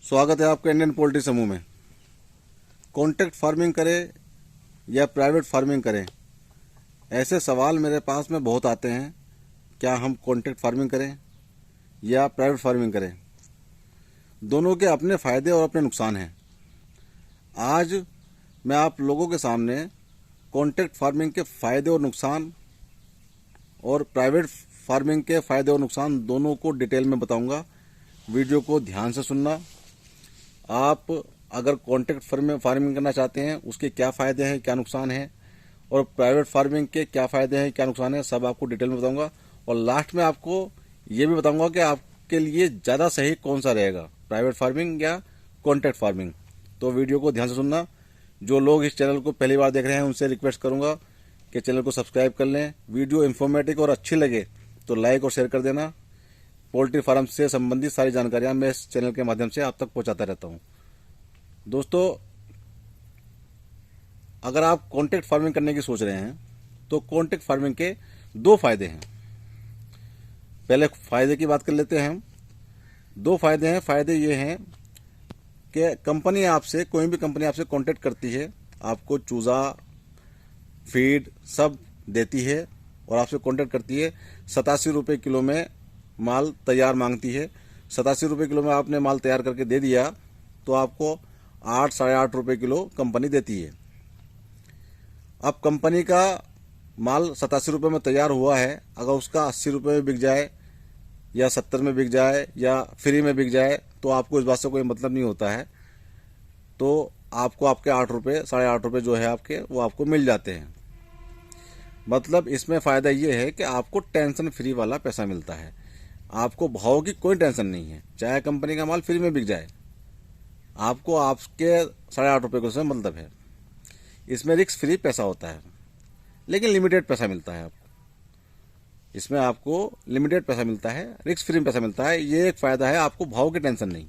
स्वागत है आपका इंडियन पोल्ट्री समूह में। कॉन्ट्रैक्ट फार्मिंग करें या प्राइवेट फार्मिंग करें, ऐसे सवाल मेरे पास में बहुत आते हैं। क्या हम कॉन्ट्रैक्ट फार्मिंग करें या प्राइवेट फार्मिंग करें? दोनों के अपने फ़ायदे और अपने नुकसान हैं। आज मैं आप लोगों के सामने कॉन्ट्रैक्ट फार्मिंग के फ़ायदे और नुकसान और प्राइवेट फार्मिंग के फ़ायदे और नुकसान दोनों को डिटेल में बताऊंगा। वीडियो को ध्यान से सुनना। आप अगर कॉन्ट्रैक्ट फार्मिंग करना चाहते हैं, उसके क्या फ़ायदे हैं, क्या नुकसान हैं, और प्राइवेट फार्मिंग के क्या फ़ायदे हैं, क्या नुकसान है, सब आपको डिटेल में बताऊंगा। और लास्ट में आपको ये भी बताऊंगा कि आपके लिए ज़्यादा सही कौन सा रहेगा, प्राइवेट फार्मिंग या कॉन्ट्रैक्ट फार्मिंग। तो वीडियो को ध्यान से सुनना। जो लोग इस चैनल को पहली बार देख रहे हैं, उनसे रिक्वेस्ट करूंगा कि चैनल को सब्सक्राइब कर लें। वीडियो इन्फॉर्मेटिव और अच्छी लगे तो लाइक और शेयर कर देना। पोल्ट्री फार्म से संबंधित सारी जानकारियां मैं इस चैनल के माध्यम से आप तक पहुंचाता रहता हूं। दोस्तों, अगर आप कॉन्ट्रैक्ट फार्मिंग करने की सोच रहे हैं तो कॉन्ट्रैक्ट फार्मिंग के दो फायदे हैं। पहले फायदे की बात कर लेते हैं हम। दो फायदे हैं। फायदे ये हैं कि कंपनी आपसे, कोई भी कंपनी आपसे कॉन्ट्रैक्ट करती है, आपको चूजा, फीड सब देती है और आपसे कॉन्ट्रैक्ट करती है। 87 रुपये किलो में माल तैयार मांगती है। 87 रुपये किलो में आपने माल तैयार करके दे दिया तो आपको 8 साढ़े 8 रुपये किलो कंपनी देती है। अब कंपनी का माल 87 रुपये में तैयार हुआ है, अगर उसका 80 रुपये में बिक जाए या 70 में बिक जाए या फ्री में बिक जाए तो आपको इस बात से कोई मतलब नहीं होता है। तो आपको आपके 8 रुपये साढ़े 8 रुपये जो है आपके, वो आपको मिल जाते हैं। मतलब इसमें फ़ायदा ये है कि आपको टेंशन फ्री वाला पैसा मिलता है। आपको भाव की कोई टेंशन नहीं है, चाहे कंपनी का माल फ्री में बिक जाए, आपको आपके साढ़े 8 रुपये को से मतलब है। इसमें रिस्क फ्री पैसा होता है, लेकिन लिमिटेड पैसा मिलता है आपको। इसमें आपको लिमिटेड पैसा मिलता है, रिस्क फ्री पैसा मिलता है। ये एक फ़ायदा है, आपको भाव की टेंशन नहीं।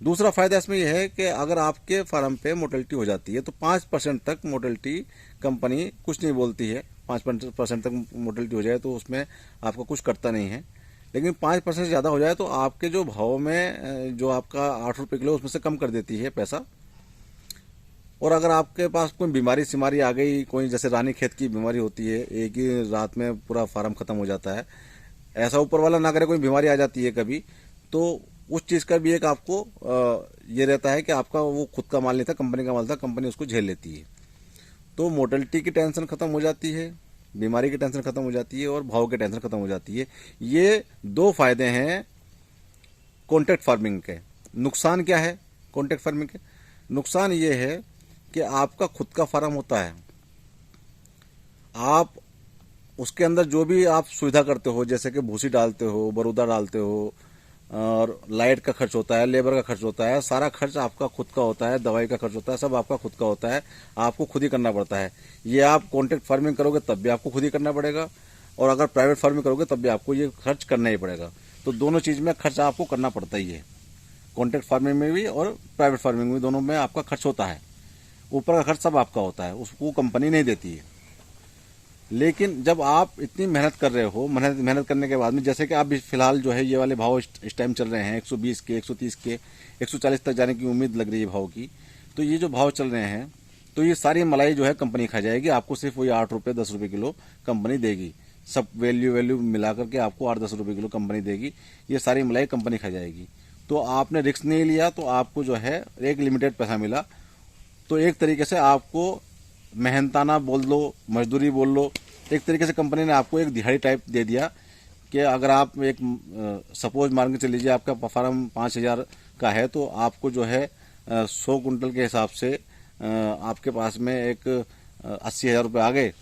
दूसरा फ़ायदा इसमें यह है कि अगर आपके फार्म पे मोर्टेलिटी हो जाती है तो 5% तक मोर्टेलिटी कंपनी कुछ नहीं बोलती है। 5% तक मोर्टेलिटी हो जाए तो उसमें आपको कुछ करता नहीं है। लेकिन 5% से ज़्यादा हो जाए तो आपके जो भाव में जो आपका 8 रुपये किलो, उसमें से कम कर देती है पैसा। और अगर आपके पास कोई बीमारी सिमारी आ गई, कोई जैसे रानीखेत की बीमारी होती है, एक ही रात में पूरा फार्म खत्म हो जाता है, ऐसा ऊपर वाला ना करे, कोई बीमारी आ जाती है कभी, तो उस चीज़ का भी एक आपको ये रहता है कि आपका वो खुद का माल नहीं था, कंपनी का माल था, कंपनी उसको झेल लेती है। तो मोर्टेलिटी की टेंशन खत्म हो जाती है, बीमारी की टेंशन खत्म हो जाती है और भाव की टेंशन खत्म हो जाती है। ये दो फायदे हैं कॉन्ट्रैक्ट फार्मिंग के। नुकसान क्या है कॉन्ट्रैक्ट फार्मिंग के? नुकसान ये है कि आपका खुद का फार्म होता है, आप उसके अंदर जो भी आप सुविधा करते हो, जैसे कि भूसी डालते हो, बरूदा डालते हो, और लाइट का खर्च होता है, लेबर का खर्च होता है, सारा खर्च आपका खुद का होता है, दवाई का खर्च होता है, सब आपका खुद का होता है, आपको खुद ही करना पड़ता है। ये आप कॉन्ट्रैक्ट फार्मिंग करोगे तब भी आपको खुद ही करना पड़ेगा, और अगर प्राइवेट फार्मिंग करोगे तब भी आपको ये खर्च करना ही पड़ेगा। तो दोनों चीज़ में खर्च आपको करना पड़ता ही है। कॉन्ट्रैक्ट फार्मिंग में भी और प्राइवेट फार्मिंग में, दोनों में आपका खर्च होता है। ऊपर का खर्च सब आपका होता है, उसको कंपनी नहीं देती है। लेकिन जब आप इतनी मेहनत कर रहे हो, मेहनत करने के बाद में, जैसे कि आप फिलहाल जो है ये वाले भाव इस टाइम चल रहे हैं 120 के, 130 के, 140 तक जाने की उम्मीद लग रही है भाव की। तो ये जो भाव चल रहे हैं, तो ये सारी मलाई जो है कंपनी खा जाएगी। आपको सिर्फ वही 8 रुपये 10 रुपये किलो कंपनी देगी। सब वैल्यू मिला करके आपको 8-10 रुपये किलो कंपनी देगी। ये सारी मलाई कंपनी खा जाएगी। तो आपने रिस्क नहीं लिया, तो आपको जो है एक लिमिटेड पैसा मिला। तो एक तरीके से आपको मेहनताना बोल लो, मजदूरी बोल लो, एक तरीके से कंपनी ने आपको एक दिहाड़ी टाइप दे दिया कि अगर आप एक सपोज मान के चल लीजिए आपका फार्म 5,000 का है, तो आपको जो है 100 कुंटल के हिसाब से आपके पास में एक 80,000 रुपये आ गए।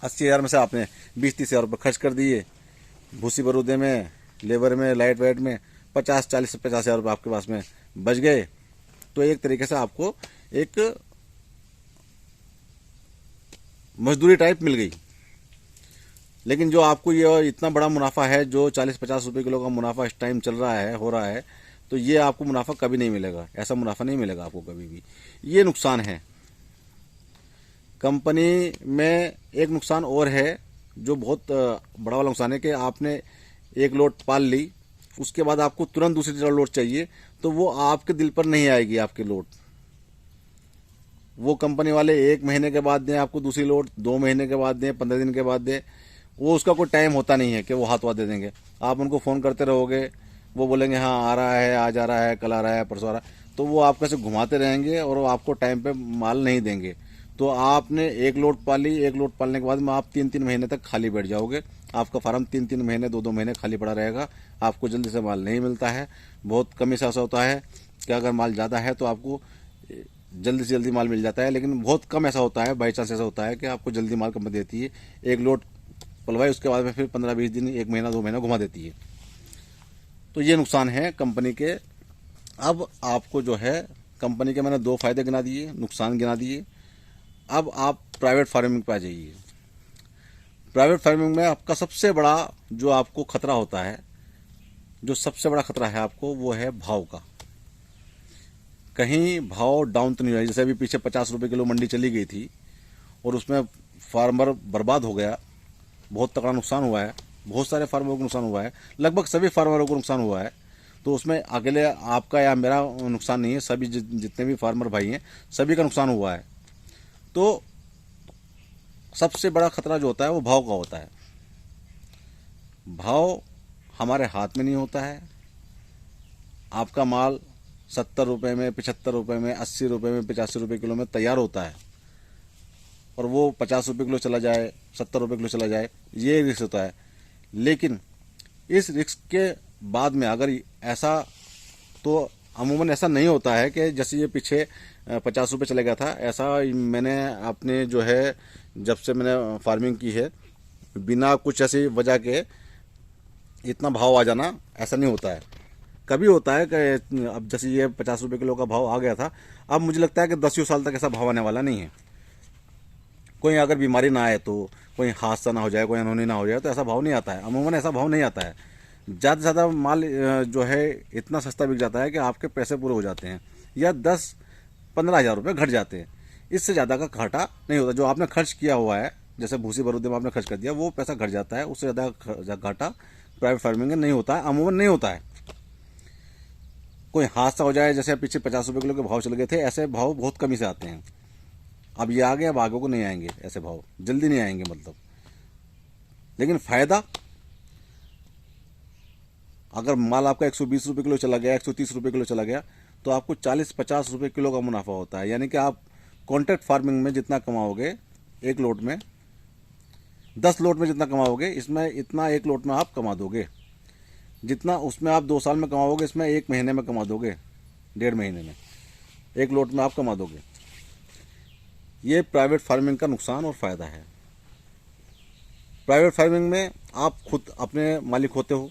80,000 में से आपने 20-30,000 रुपये खर्च कर दिए, भूसी बरूदे में, लेबर में, लाइट वाइट में 40 से 50,000 रुपये आपके पास में बच गए। तो एक तरीके से आपको एक मजदूरी टाइप मिल गई। लेकिन जो आपको ये इतना बड़ा मुनाफा है, जो 40-50 रुपये किलो का मुनाफा इस टाइम चल रहा है, हो रहा है, तो ये आपको मुनाफा कभी नहीं मिलेगा। ऐसा मुनाफा नहीं मिलेगा आपको कभी भी। ये नुकसान है। कंपनी में एक नुकसान और है, जो बहुत बड़ा वाला नुकसान है कि आपने एक लोट पाल ली उसके बाद आपको तुरंत दूसरी लोड चाहिए, तो वो आपके दिल पर नहीं आएगी आपकी लोड। वो कंपनी वाले 1 महीने के बाद दें आपको दूसरी लोड, 2 महीने के बाद दें, 15 दिन के बाद दें, वो उसका कोई टाइम होता नहीं है कि वो हाथ दे देंगे। आप उनको फ़ोन करते रहोगे, वो बोलेंगे हाँ आ रहा है, आज आ रहा है, कल आ रहा है, परसों आ रहा है, तो वो आपको ऐसे घुमाते रहेंगे और वो आपको टाइम पे माल नहीं देंगे। तो आपने एक लोड पाली, एक लोड पालने के बाद में आप 3-3 महीने तक खाली बैठ जाओगे। आपका फार्म 3-3 महीने, 2-2 महीने खाली पड़ा रहेगा। आपको जल्दी से माल नहीं मिलता है। बहुत कम ऐसा होता है कि अगर माल ज़्यादा है तो आपको जल्दी से जल्दी माल मिल जाता है, लेकिन बहुत कम ऐसा होता है, बाई चांस ऐसा होता है कि आपको जल्दी माल कंपनी देती है। एक लोड पलवाई, उसके बाद में फिर 15-20 दिन, 1 महीना, 2 महीना घुमा देती है। तो ये नुकसान है कंपनी के। अब आपको जो है कंपनी के मैंने 2 फायदे गिना दिए, नुकसान गिना दिए। अब आप प्राइवेट फार्मिंग पे आ जाइए। प्राइवेट फार्मिंग में आपका सबसे बड़ा जो आपको खतरा होता है, जो सबसे बड़ा खतरा है आपको, वो है भाव का। कहीं भाव डाउन तो नहीं हुआ। जैसे अभी पीछे 50 रुपये किलो मंडी चली गई थी और उसमें फार्मर बर्बाद हो गया, बहुत तगड़ा नुकसान हुआ है, बहुत सारे फार्मरों को नुकसान हुआ है, लगभग सभी फार्मरों को नुकसान हुआ है। तो उसमें अकेले आपका या मेरा नुकसान नहीं है, सभी जितने भी फार्मर भाई हैं सभी का नुकसान हुआ है। तो सबसे बड़ा खतरा जो होता है वो भाव का होता है। भाव हमारे हाथ में नहीं होता है। आपका माल 70 रुपये में, 75 रुपये में, 80 रुपये में, 85 रुपये किलो में तैयार होता है और वो 50 रुपये किलो चला जाए, 70 रुपये किलो चला जाए, ये रिस्क होता है। लेकिन इस रिस्क के बाद में अगर ऐसा, तो अमूमन ऐसा नहीं होता है कि जैसे ये पीछे 50 रुपये चला गया था, ऐसा मैंने अपने जो है जब से मैंने फार्मिंग की है, बिना कुछ ऐसी वजह के इतना भाव आ जाना ऐसा नहीं होता है। कभी होता है कि अब जैसे ये 50 रुपये किलो का भाव आ गया था, अब मुझे लगता है कि 10 साल तक ऐसा भाव आने वाला नहीं है। कोई अगर बीमारी ना आए, तो कोई हादसा ना हो जाए, कोई अनहोनी ना हो जाए, तो ऐसा भाव नहीं आता है। अमूमन ऐसा भाव नहीं आता है। ज़्यादा से ज़्यादा माल जो है इतना सस्ता बिक जाता है कि आपके पैसे पूरे हो जाते हैं, या 10-15 हज़ार रुपये घट जाते हैं। इससे ज़्यादा का घाटा नहीं होता। जो आपने खर्च किया हुआ है, जैसे भूसी बरूदे में आपने खर्च कर दिया, वो पैसा घट जाता है। उससे ज़्यादा घाटा प्राइवेट फार्मिंग में नहीं होता है, अमूमन नहीं होता है। कोई हादसा हो जाए, जैसे पीछे 50 रुपये किलो के भाव चल गए थे, ऐसे भाव बहुत कमी से आते हैं। अब ये आ गए, अब आगे को नहीं आएंगे, ऐसे भाव जल्दी नहीं आएंगे मतलब। लेकिन फ़ायदा, अगर माल आपका 120 रुपये किलो चला गया, 130 रुपये किलो चला गया, तो आपको 40-50 रुपये किलो का मुनाफा होता है। यानी कि आप कॉन्ट्रैक्ट फार्मिंग में जितना कमाओगे एक लोट में, 10 लोट में जितना कमाओगे, इसमें इतना एक लोट में आप कमा दोगे। जितना उसमें आप 2 साल में कमाओगे, इसमें 1 महीने में कमा दोगे, 1.5 महीने में एक लोट में आप कमा दोगे। ये प्राइवेट फार्मिंग का नुकसान और फ़ायदा है। प्राइवेट फार्मिंग में आप खुद अपने मालिक होते हो।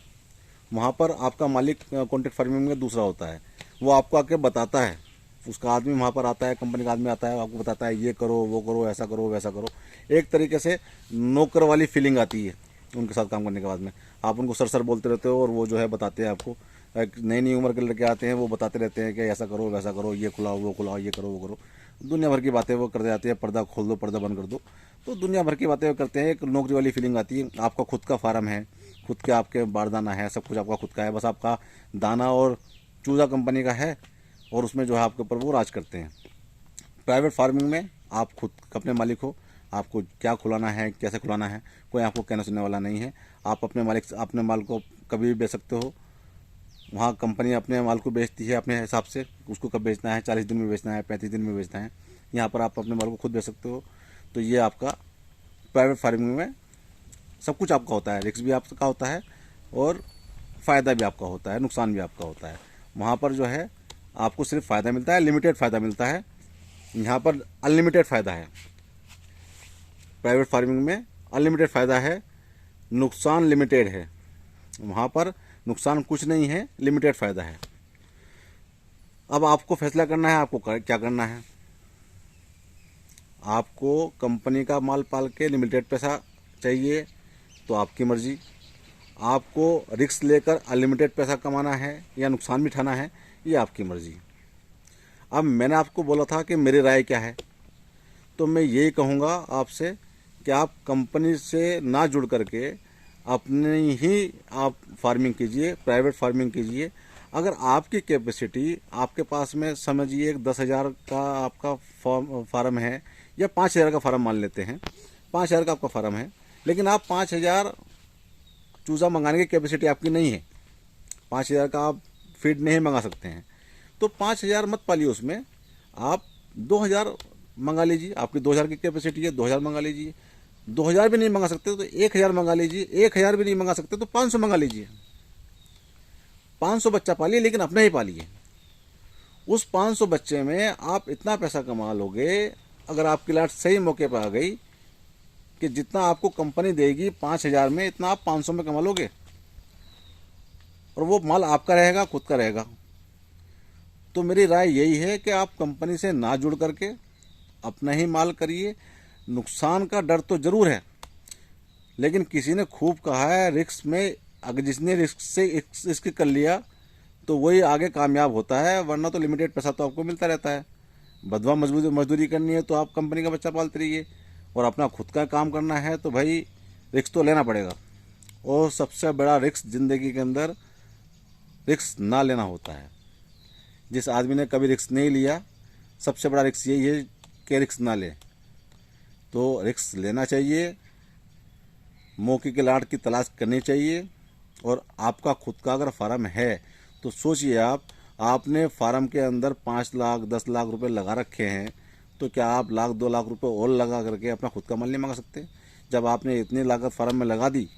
वहाँ पर आपका मालिक कॉन्ट्रैक्ट फार्मिंग में दूसरा होता है। वो आपको आके बताता है, उसका आदमी वहाँ पर आता है, कंपनी का आदमी आता है, आपको बताता है ये करो, वो करो, ऐसा करो, वैसा करो। एक तरीके से नौकर वाली फीलिंग आती है उनके साथ काम करने के बाद में। आप उनको सर बोलते रहते हो और वो जो है बताते हैं आपको। नई उम्र के लड़के आते हैं, वो बताते रहते हैं कि ऐसा करो, वैसा करो, ये खुलाओ, वो खुलाओ, ये करो, वो करो। दुनिया भर की बातें वो करते जाते हैं। पर्दा खोल दो, पर्दा बंद कर दो, तो दुनिया भर की बातें वो करते हैं। एक नौकरी वाली फीलिंग आती है। आपका खुद का फार्म है, खुद के आपके बारदाना है, सब कुछ आपका खुद का है। बस आपका दाना और चूजा कंपनी का है और उसमें जो है आपके ऊपर वो राज करते हैं। प्राइवेट फार्मिंग में आप खुद अपने मालिक हो। आपको क्या खुलाना है, कैसे खुलाना है, कोई आपको कहना सुनने वाला नहीं है। आप अपने मालिक, अपने माल को कभी भी बेच सकते हो। वहाँ कंपनी अपने माल को बेचती है अपने हिसाब से, उसको कब बेचना है, 40 दिन में बेचना है, 35 दिन में बेचना है। यहाँ पर आप अपने माल को खुद बेच सकते हो। तो ये आपका प्राइवेट फार्मिंग में सब कुछ आपका होता है। रिस्क भी आपका होता है और फ़ायदा भी आपका होता है, नुकसान भी आपका होता है। वहाँ पर जो है आपको सिर्फ फ़ायदा मिलता है, लिमिटेड फ़ायदा मिलता है। यहाँ पर अनलिमिटेड फ़ायदा है। प्राइवेट फार्मिंग में अनलिमिटेड फ़ायदा है, नुकसान लिमिटेड है। वहाँ पर नुकसान कुछ नहीं है, लिमिटेड फ़ायदा है। अब आपको फैसला करना है आपको क्या करना है। आपको कंपनी का माल पाल के लिमिटेड पैसा चाहिए तो आपकी मर्ज़ी। आपको रिस्क लेकर अनलिमिटेड पैसा कमाना है या नुकसान भी उठाना है, ये आपकी मर्ज़ी। अब मैंने आपको बोला था कि मेरी राय क्या है, तो मैं यही कहूँगा आपसे कि आप कंपनी से ना जुड़ करके अपनी ही आप फार्मिंग कीजिए, प्राइवेट फार्मिंग कीजिए। अगर आपकी कैपेसिटी, आपके पास में समझिए 10,000 का आपका फार्म है या 5,000 का फार्म मान लेते हैं, 5,000 का आपका फार्म है, लेकिन आप 5,000 चूज़ा मंगाने की कैपेसिटी आपकी नहीं है, 5,000 का आप फीड नहीं मंगा सकते हैं, तो 5,000 मत पालिए, उसमें आप 2,000 मंगा लीजिए। आपकी 2,000 की कैपेसिटी है, 2,000 मंगा लीजिए। 2,000 भी नहीं मंगा सकते तो 1,000 मंगा लीजिए। 1,000 भी नहीं मंगा सकते तो 500 मंगा लीजिए। 500 बच्चा पालिए, लेकिन अपना ही पालिए। उस 500 बच्चे में आप इतना पैसा कमा लोगे, अगर आपकी लाट सही मौके पर आ गई, कि जितना आपको कंपनी देगी 5,000 में, इतना आप 500 में कमा लोगे, और वो माल आपका रहेगा, खुद का रहेगा। तो मेरी राय यही है कि आप कंपनी से ना जुड़ करके अपना ही माल करिए। नुकसान का डर तो जरूर है, लेकिन किसी ने खूब कहा है रिस्क में, अगर जिसने रिस्क कर लिया तो वही आगे कामयाब होता है, वरना तो लिमिटेड पैसा तो आपको मिलता रहता है। बदवा मजदूरी करनी है तो आप कंपनी का बच्चा पालते रहिए, और अपना खुद का काम करना है तो भाई रिस्क तो लेना पड़ेगा। और सबसे बड़ा रिस्क ज़िंदगी के अंदर रिस्क ना लेना होता है। जिस आदमी ने कभी रिस्क नहीं लिया, सबसे बड़ा रिस्क यही है कि रिस्क ना ले। तो रिस्क लेना चाहिए, मौके के लाट की तलाश करनी चाहिए। और आपका खुद का अगर फार्म है तो सोचिए, आपने फार्म के अंदर 5 लाख 10 लाख रुपए लगा रखे हैं, तो क्या आप 1-2 लाख रुपए और लगा करके अपना खुद का माल नहीं मंगा सकते? जब आपने इतनी लागत फार्म में लगा दी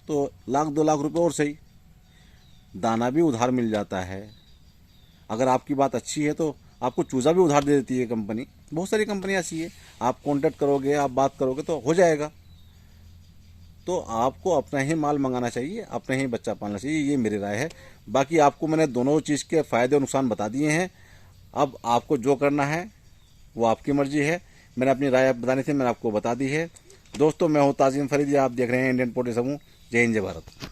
तो 1-2 लाख रुपए और सही, दाना भी उधार मिल जाता है। अगर आपकी बात अच्छी है तो आपको चूज़ा भी उधार दे देती है कंपनी। बहुत सारी कंपनियाँ ऐसी है, आप कांटेक्ट करोगे, आप बात करोगे तो हो जाएगा। तो आपको अपना ही माल मंगाना चाहिए, अपना ही बच्चा पालना चाहिए, ये मेरी राय है। बाकी आपको मैंने दोनों चीज़ के फ़ायदे और नुकसान बता दिए हैं। अब आपको जो करना है वो आपकी मर्जी है। मैंने अपनी राय बतानी थी, मैंने आपको बता दी है। दोस्तों, मैं हूँ ताज़ीम फरीदी, आप देख रहे हैं इंडियन पोल्ट्री समूह। जय हिंद, जय भारत।